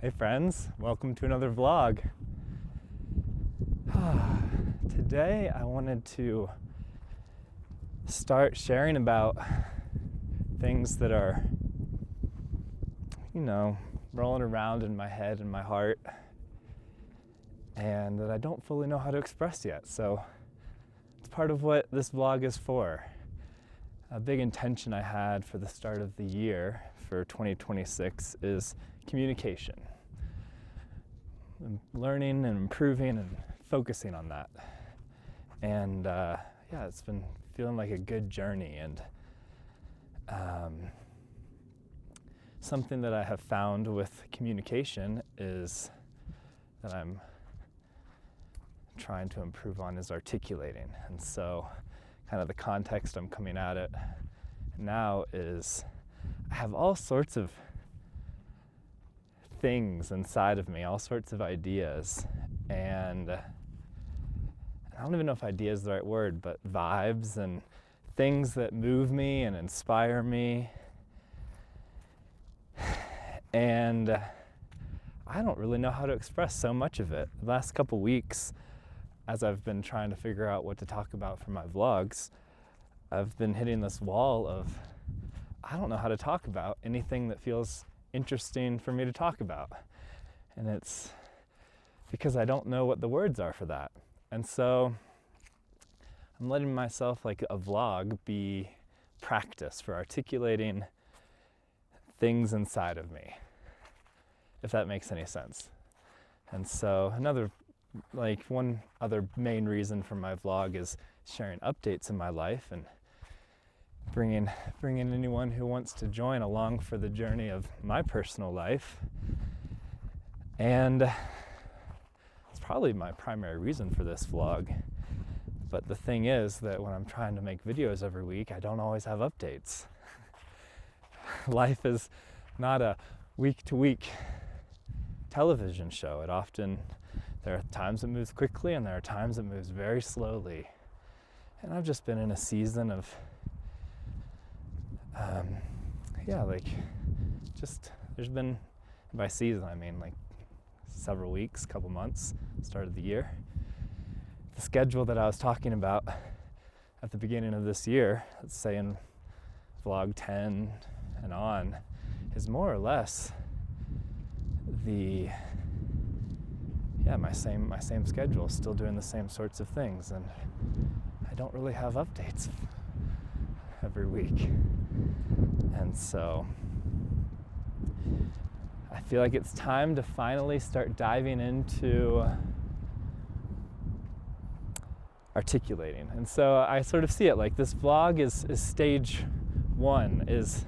Hey friends, welcome to another vlog. Today I wanted to start sharing about things that are, rolling around in my head and my heart and that I don't fully know how to express yet. So it's part of what this vlog is for. A big intention I had for the start of the year for 2026 is communication. I'm learning and improving and focusing on that. And it's been feeling like a good journey, and something that I have found with communication is that I'm trying to improve on is articulating. And so kind of the context I'm coming at it now is I have all sorts of things inside of me, all sorts of ideas, and I don't even know if idea is the right word, but vibes and things that move me and inspire me. And I don't really know how to express so much of it. The last couple weeks, as I've been trying to figure out what to talk about for my vlogs, I've been hitting this wall of I don't know how to talk about anything that feels interesting for me to talk about. And it's because I don't know what the words are for that. And so I'm letting myself, like a vlog, be practice for articulating things inside of me, if that makes any sense. And so one other main reason for my vlog is sharing updates in my life and bringing anyone who wants to join along for the journey of my personal life. And it's probably my primary reason for this vlog. But the thing is that when I'm trying to make videos every week, I don't always have updates. Life is not a week-to-week television show. There are times it moves quickly and there are times it moves very slowly. And I've just been in a season of there's been, by season I mean like several weeks, couple months, start of the year. The schedule that I was talking about at the beginning of this year, let's say in vlog 10 and on, is more or less my same schedule, still doing the same sorts of things, and I don't really have updates every week. And so I feel like it's time to finally start diving into articulating. And so I sort of see it like this vlog is stage one, is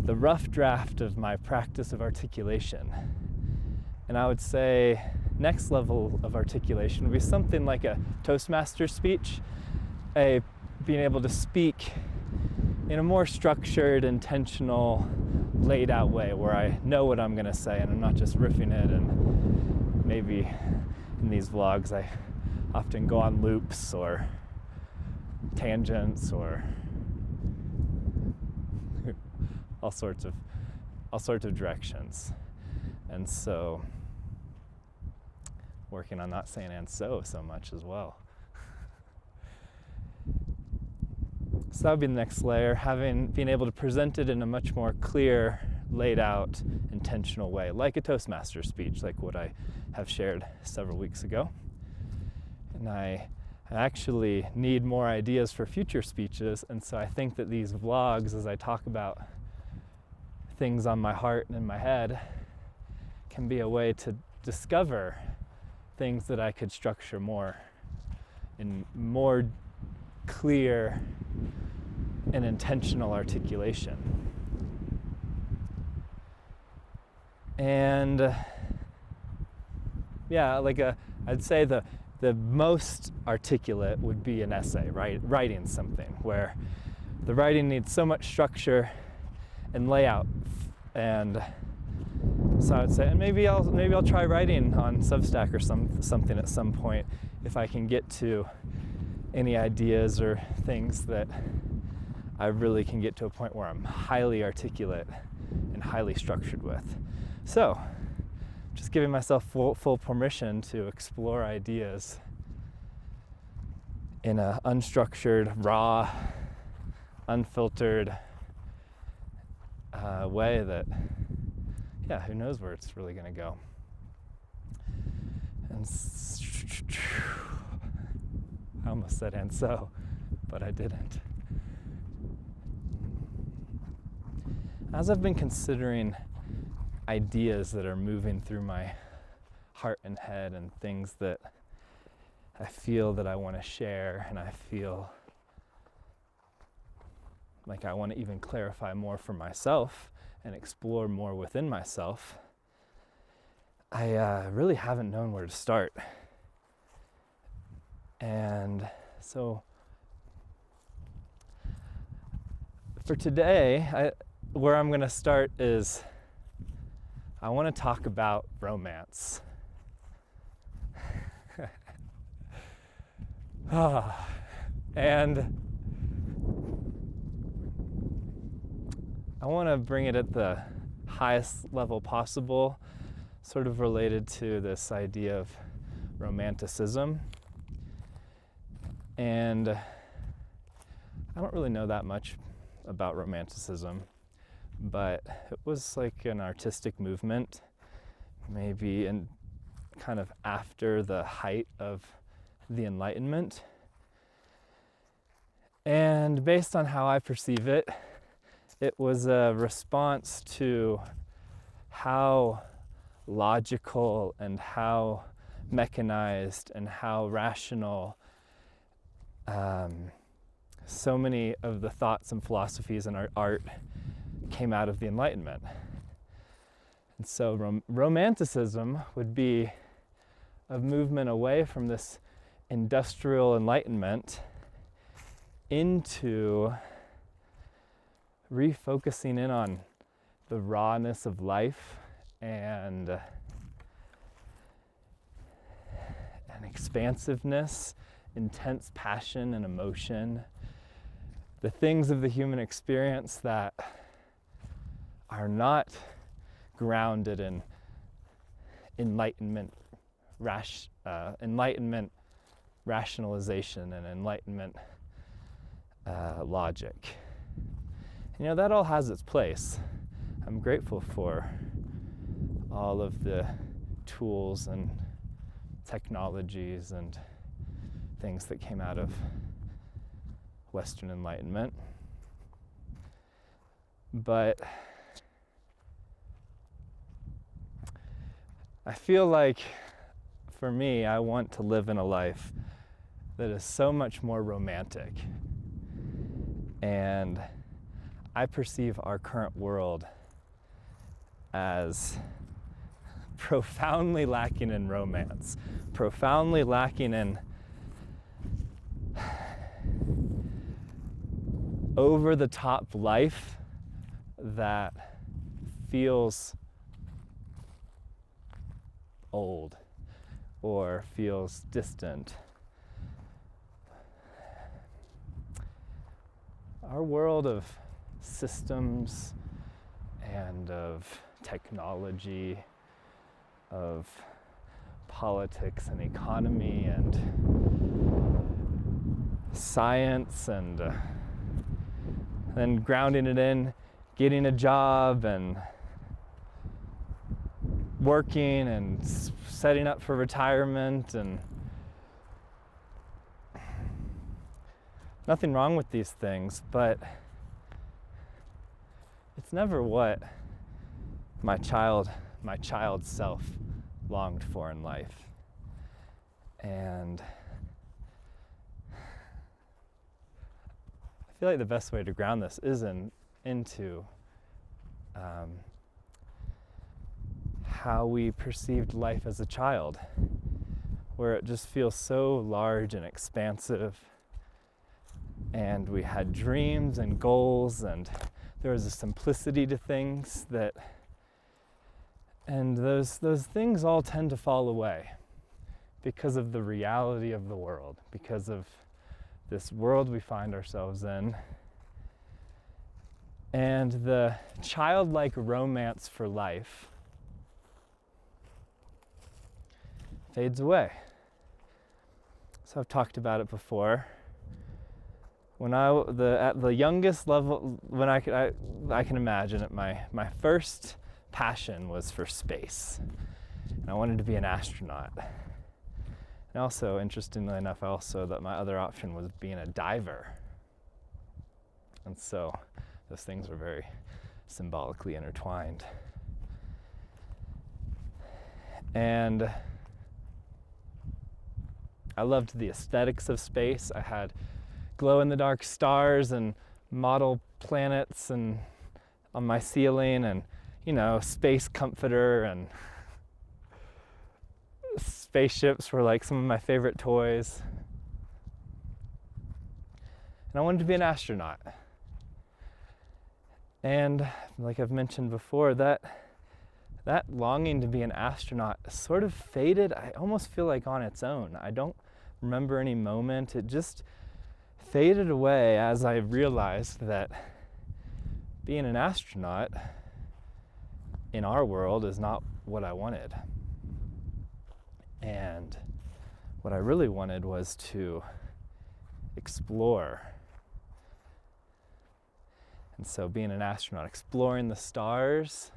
the rough draft of my practice of articulation. And I would say next level of articulation would be something like a Toastmaster speech, being able to speak in a more structured, intentional, laid out way where I know what I'm going to say and I'm not just riffing it. And maybe in these vlogs I often go on loops or tangents or all sorts of directions. And so working on not saying and so much as well. So that would be the next layer, being able to present it in a much more clear, laid out, intentional way, like a Toastmaster speech, like what I have shared several weeks ago. And I actually need more ideas for future speeches, and so I think that these vlogs, as I talk about things on my heart and in my head, can be a way to discover things that I could structure more in more clear and intentional articulation. And I'd say the most articulate would be an essay, right? Writing something where the writing needs so much structure and layout. And so I would say, and maybe I'll try writing on Substack or something at some point if I can get to any ideas or things that I really can get to a point where I'm highly articulate and highly structured with. So just giving myself full permission to explore ideas in an unstructured, raw, unfiltered way that, who knows where it's really going to go. And I almost said "and so," but I didn't. As I've been considering ideas that are moving through my heart and head, and things that I feel that I want to share, and I feel like I want to even clarify more for myself and explore more within myself, I really haven't known where to start. And so for today, where I'm going to start is I want to talk about romance. And I want to bring it at the highest level possible, sort of related to this idea of romanticism. And I don't really know that much about romanticism, but it was like an artistic movement, maybe in kind of after the height of the Enlightenment. And based on how I perceive it, it was a response to how logical and how mechanized and how rational so many of the thoughts and philosophies in our art came out of the Enlightenment. And so romanticism would be a movement away from this industrial Enlightenment into refocusing in on the rawness of life and an expansiveness, intense passion and emotion, the things of the human experience that are not grounded in enlightenment rationalization and enlightenment logic. You know, that all has its place. I'm grateful for all of the tools and technologies and things that came out of Western Enlightenment. But I feel like, for me, I want to live in a life that is so much more romantic. And I perceive our current world as profoundly lacking in romance, profoundly lacking in over-the-top life that feels old or feels distant. Our world of systems and of technology, of politics and economy and science, and then grounding it in getting a job and working and setting up for retirement, and nothing wrong with these things, but it's never what my child self longed for in life. And I feel like the best way to ground this is into how we perceived life as a child, where it just feels so large and expansive, and we had dreams and goals, and there was a simplicity to things and those things all tend to fall away because of the reality of the world, because of this world we find ourselves in. And the childlike romance for life fades away. So I've talked about it before. When at the youngest level, when I can imagine it, my first passion was for space. And I wanted to be an astronaut. And also, interestingly enough, that my other option was being a diver. And so those things were very symbolically intertwined. And I loved the aesthetics of space. I had glow-in-the-dark stars and model planets and on my ceiling, and space comforter, and spaceships were like some of my favorite toys. And I wanted to be an astronaut. And like I've mentioned before, that longing to be an astronaut sort of faded, I almost feel like on its own. I don't remember any moment. It just faded away as I realized that being an astronaut in our world is not what I wanted. And what I really wanted was to explore. And so being an astronaut, exploring the stars,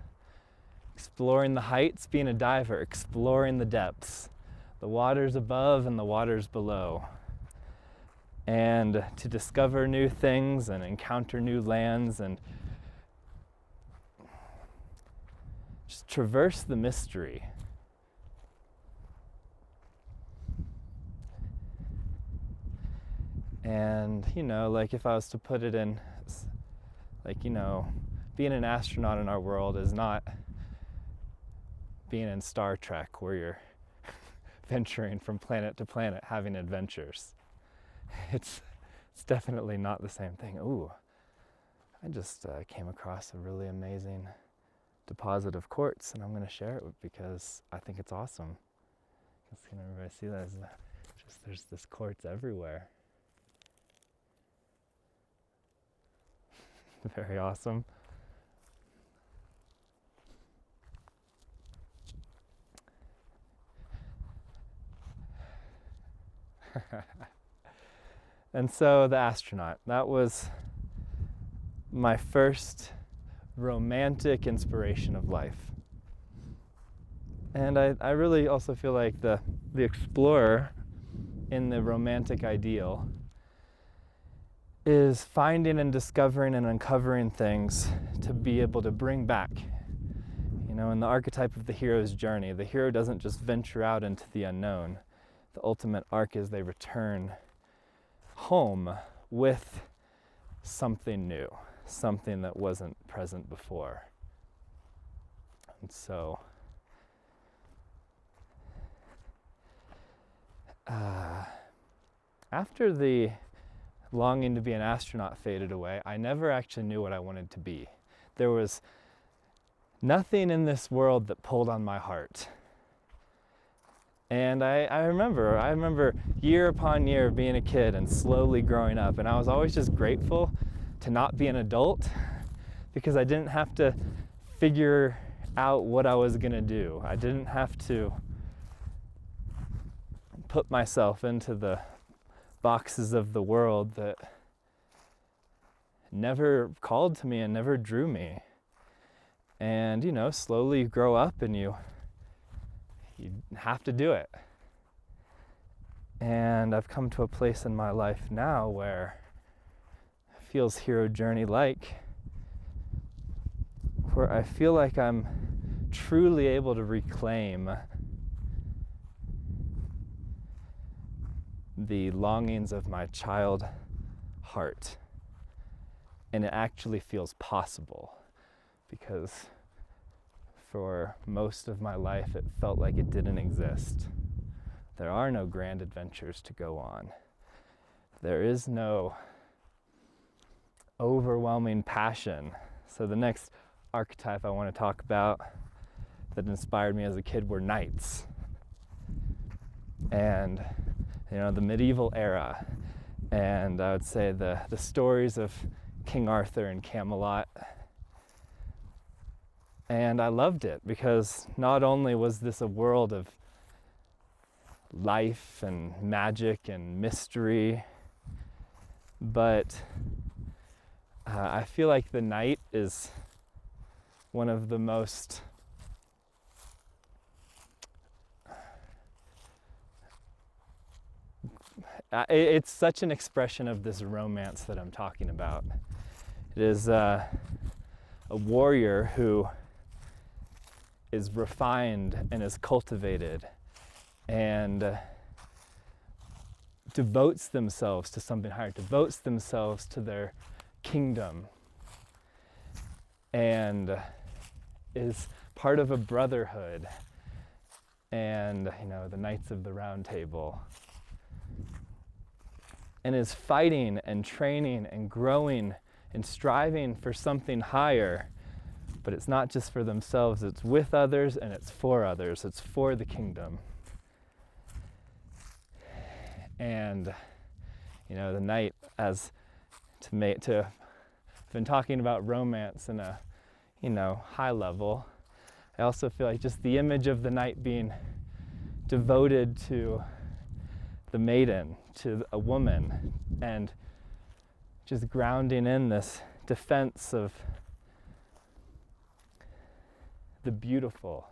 exploring the heights, being a diver, exploring the depths, the waters above and the waters below. And to discover new things and encounter new lands and just traverse the mystery. And, like if I was to put it in, being an astronaut in our world is not being in Star Trek where you're venturing from planet to planet, having adventures. It's definitely not the same thing. Ooh, I just came across a really amazing deposit of quartz, and I'm going to share it because I think it's awesome. Can everybody see that? There's this quartz everywhere. Very awesome. And so the astronaut, that was my first romantic inspiration of life. And I really also feel like the explorer in the romantic ideal is finding and discovering and uncovering things to be able to bring back. In the archetype of the hero's journey, the hero doesn't just venture out into the unknown. The ultimate arc is they return home with something new, something that wasn't present before. And so after the longing to be an astronaut faded away, I never actually knew what I wanted to be. There was nothing in this world that pulled on my heart. And I remember year upon year of being a kid and slowly growing up, and I was always just grateful to not be an adult because I didn't have to figure out what I was gonna do. I didn't have to put myself into the boxes of the world that never called to me and never drew me. And slowly you grow up and you have to do it. And I've come to a place in my life now where it feels hero journey like, where I feel like I'm truly able to reclaim the longings of my child heart. And it actually feels possible, because for most of my life it felt like it didn't exist. There are no grand adventures to go on. There is no overwhelming passion. So the next archetype I want to talk about that inspired me as a kid were knights. And the medieval era, and I would say the stories of King Arthur and Camelot. And I loved it because not only was this a world of life and magic and mystery. But I feel like the night is one of the most it's such an expression of this romance that I'm talking about. It is a warrior who is refined and is cultivated and devotes themselves to something higher, devotes themselves to their kingdom, and is part of a brotherhood, and the Knights of the Round Table, and is fighting and training and growing and striving for something higher. But it's not just for themselves, it's with others and it's for others. It's for the kingdom. And the knight, as to I've been talking about romance in a high level. I also feel like just the image of the knight being devoted to the maiden, to a woman, and just grounding in this defense of the beautiful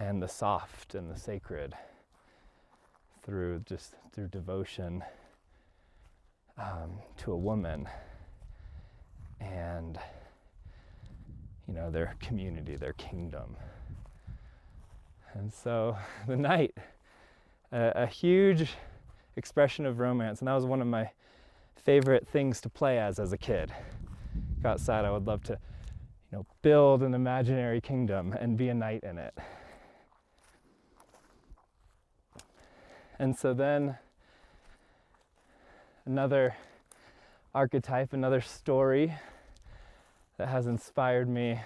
and the soft and the sacred through devotion to a woman and their community, their kingdom. And so the knight, a huge expression of romance, and that was one of my favorite things to play as a kid. Go outside, I would love to build an imaginary kingdom and be a knight in it. And so then another archetype, another story that has inspired me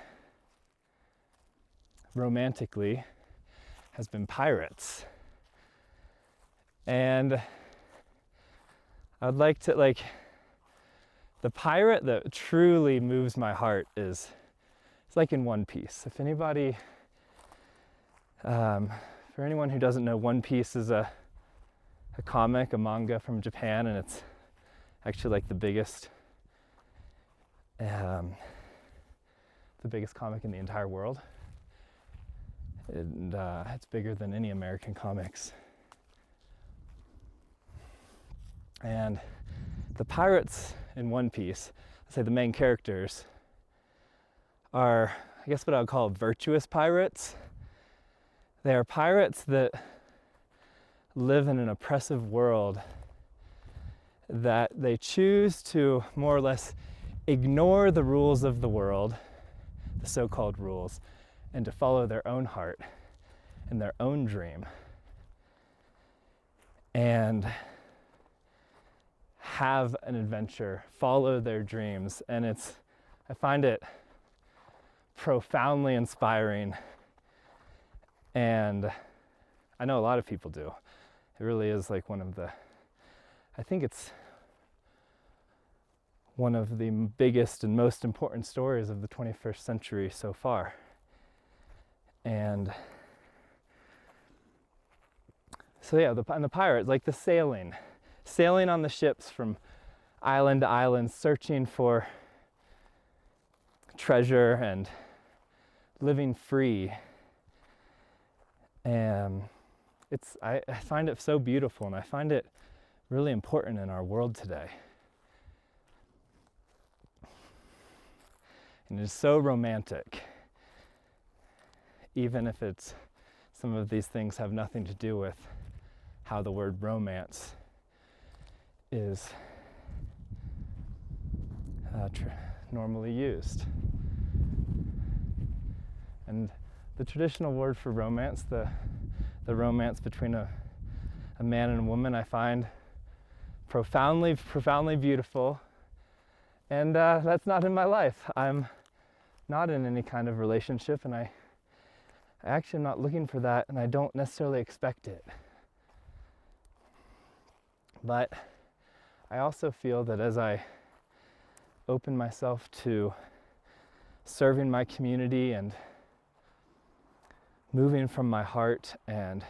romantically has been pirates. And I'd like to, the pirate that truly moves my heart is, it's like in One Piece. If anybody, for anyone who doesn't know, One Piece is a comic, a manga from Japan, and it's actually the biggest comic in the entire world. And it's bigger than any American comics. And the pirates in One Piece, let's say the main characters, are, I guess what I would call virtuous pirates. They are pirates that live in an oppressive world, that they choose to more or less ignore the rules of the world, the so-called rules, and to follow their own heart and their own dream, and have an adventure, follow their dreams. And I find it profoundly inspiring, and I know a lot of people do. It really is I think it's one of the biggest and most important stories of the 21st century so far. And so the pirates, the sailing on the ships from island to island, searching for treasure and living free. And I find it so beautiful, and I find it really important in our world today. And it's so romantic, even if some of these things have nothing to do with how the word romance is normally used. And the traditional word for romance, the romance between a man and a woman, I find profoundly, profoundly beautiful. And that's not in my life. I'm not in any kind of relationship, and I actually am not looking for that, and I don't necessarily expect it. But I also feel that as I open myself to serving my community and moving from my heart and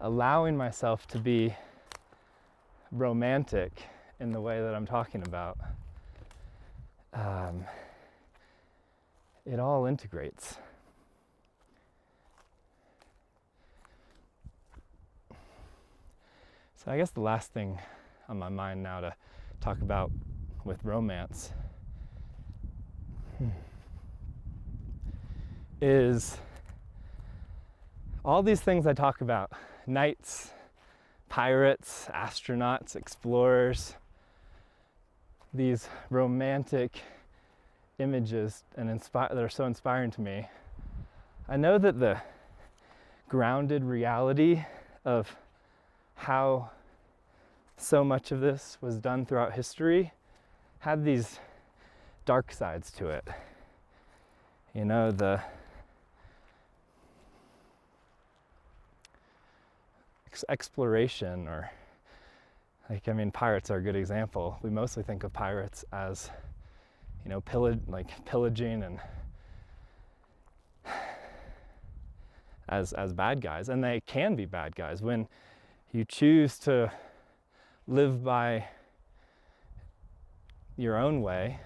allowing myself to be romantic in the way that I'm talking about, it all integrates. So I guess the last thing on my mind now to talk about with romance is all these things I talk about: knights, pirates, astronauts, explorers, these romantic images that are so inspiring to me. I know that the grounded reality of how so much of this was done throughout history had these dark sides to it. You know, the exploration, or pirates are a good example. We mostly think of pirates as, pillaging and as bad guys, and they can be bad guys when you choose to live by your own way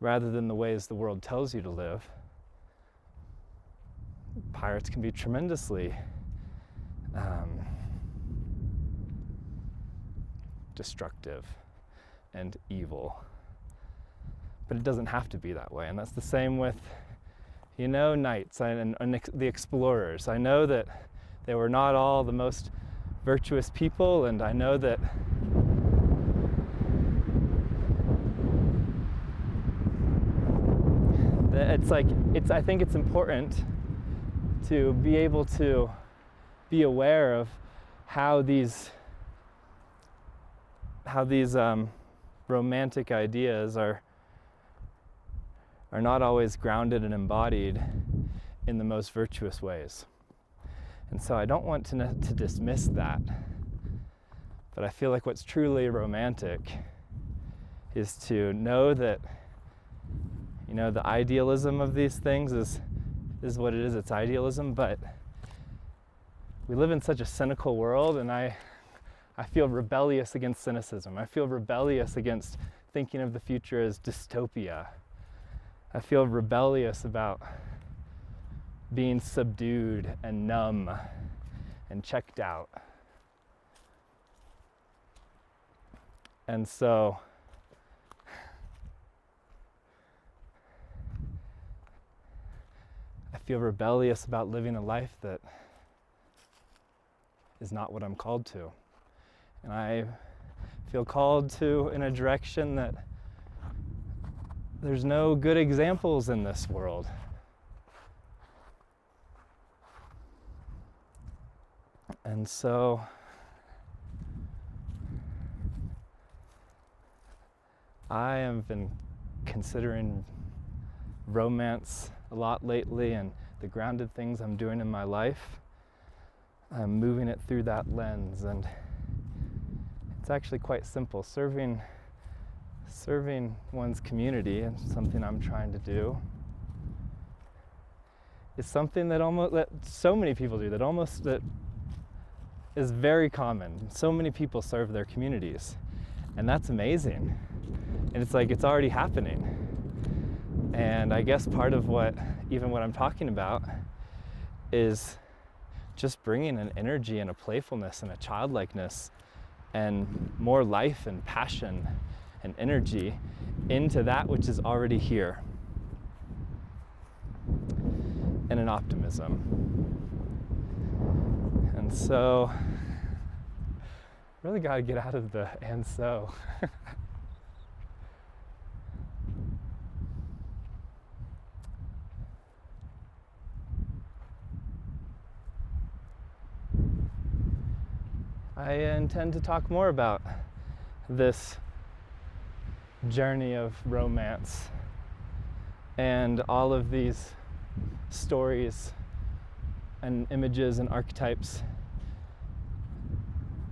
rather than the ways the world tells you to live. Pirates can be tremendously destructive and evil, but it doesn't have to be that way. And that's the same with, knights and the explorers. I know that they were not all the most virtuous people, and I know that I think it's important to be able to be aware of how these romantic ideas are not always grounded and embodied in the most virtuous ways. And so I don't want to dismiss that, but I feel like what's truly romantic is to know that, the idealism of these things is what it is. It's idealism, but we live in such a cynical world, and I feel rebellious against cynicism. I feel rebellious against thinking of the future as dystopia. I feel rebellious about being subdued and numb and checked out. And so I feel rebellious about living a life that is not what I'm called to. And I feel called to in a direction that there's no good examples in this world. And so I have been considering romance a lot lately, and the grounded things I'm doing in my life, I'm moving it through that lens, and it's actually quite simple. Serving one's community, and something I'm trying to do, is something that so many people do, that is very common. So many people serve their communities, and that's amazing. And it's already happening. And I guess part of what I'm talking about is just bringing an energy and a playfulness and a childlikeness and more life and passion and energy into that which is already here, and an optimism. And so really got to get out of the "and so." I intend to talk more about this journey of romance and all of these stories and images and archetypes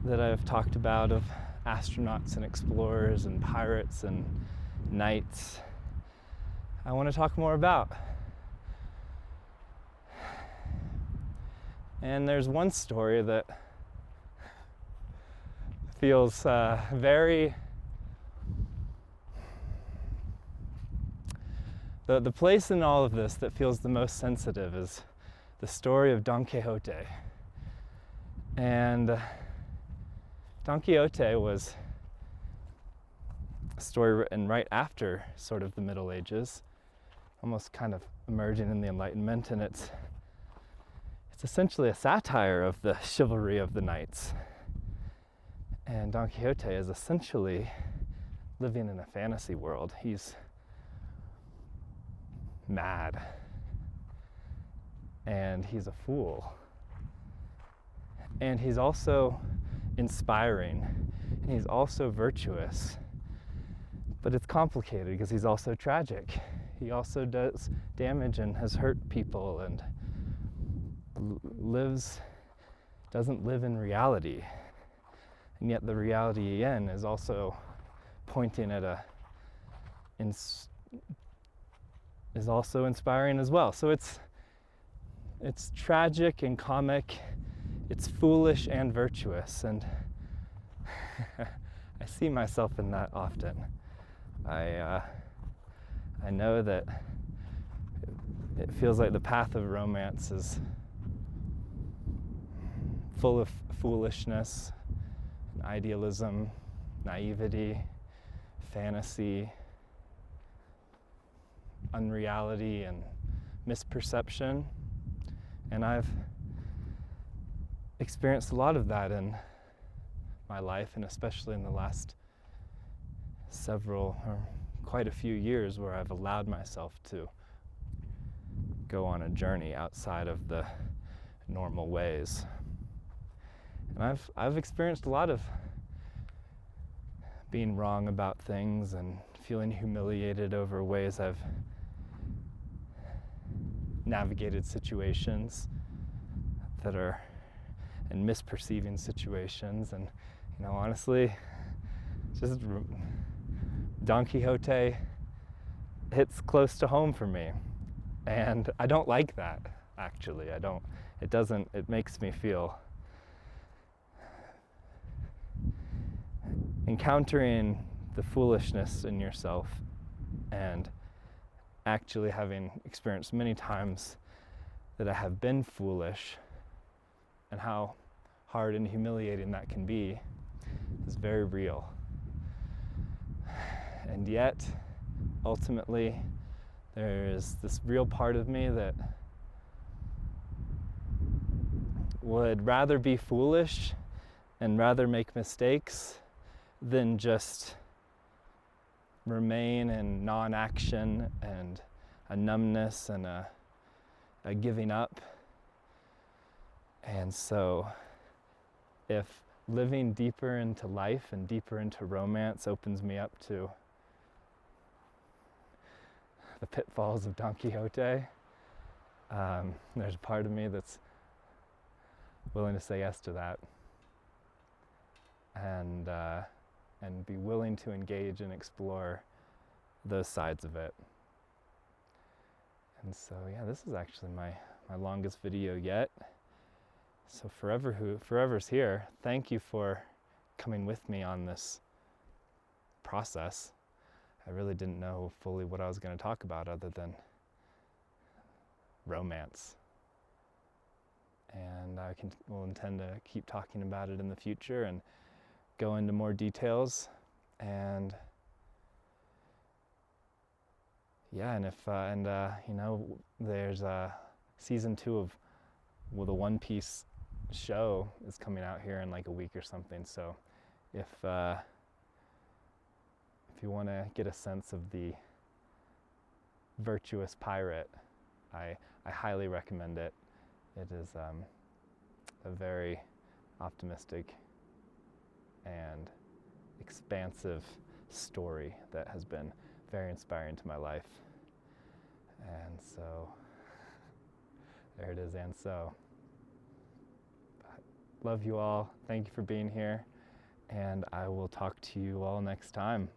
that I've talked about of astronauts and explorers and pirates and knights. I want to talk more about. And there's one story that feels very... The place in all of this that feels the most sensitive is the story of Don Quixote. And Don Quixote was a story written right after sort of the Middle Ages, almost kind of emerging in the Enlightenment, and it's essentially a satire of the chivalry of the knights. And Don Quixote is essentially living in a fantasy world. He's mad, and he's a fool, and he's also inspiring, and he's also virtuous, but it's complicated because he's also tragic. He also does damage and has hurt people and doesn't live in reality, and yet the reality again is also pointing at is also inspiring as well. So it's tragic and comic, it's foolish and virtuous, and I see myself in that often. I know that it feels like the path of romance is full of foolishness, idealism, naivety, fantasy, unreality, and misperception. And I've experienced a lot of that in my life, and especially in the last quite a few years, where I've allowed myself to go on a journey outside of the normal ways. And I've experienced a lot of being wrong about things and feeling humiliated over ways I've navigated situations and misperceiving situations. And honestly, just Don Quixote hits close to home for me, and I don't like that. Actually, it makes me feel encountering the foolishness in yourself, and actually having experienced many times that I have been foolish, and how hard and humiliating that can be, is very real. And yet, ultimately, there is this real part of me that would rather be foolish and rather make mistakes than just remain in non-action and a numbness and a giving up. And so if living deeper into life and deeper into romance opens me up to the pitfalls of Don Quixote, there's a part of me that's willing to say yes to that, and be willing to engage and explore those sides of it. And so yeah, this is actually my longest video yet. So forever's here, thank you for coming with me on this process. I really didn't know fully what I was going to talk about other than romance. And I will intend to keep talking about it in the future and go into more details. And yeah, and there's season 2 of the One Piece show is coming out here in like a week or something. So if you want to get a sense of the virtuous pirate, I highly recommend it. It is a very optimistic and expansive story that has been very inspiring to my life. And so there it is. And so love you all. Thank you for being here, and I will talk to you all next time.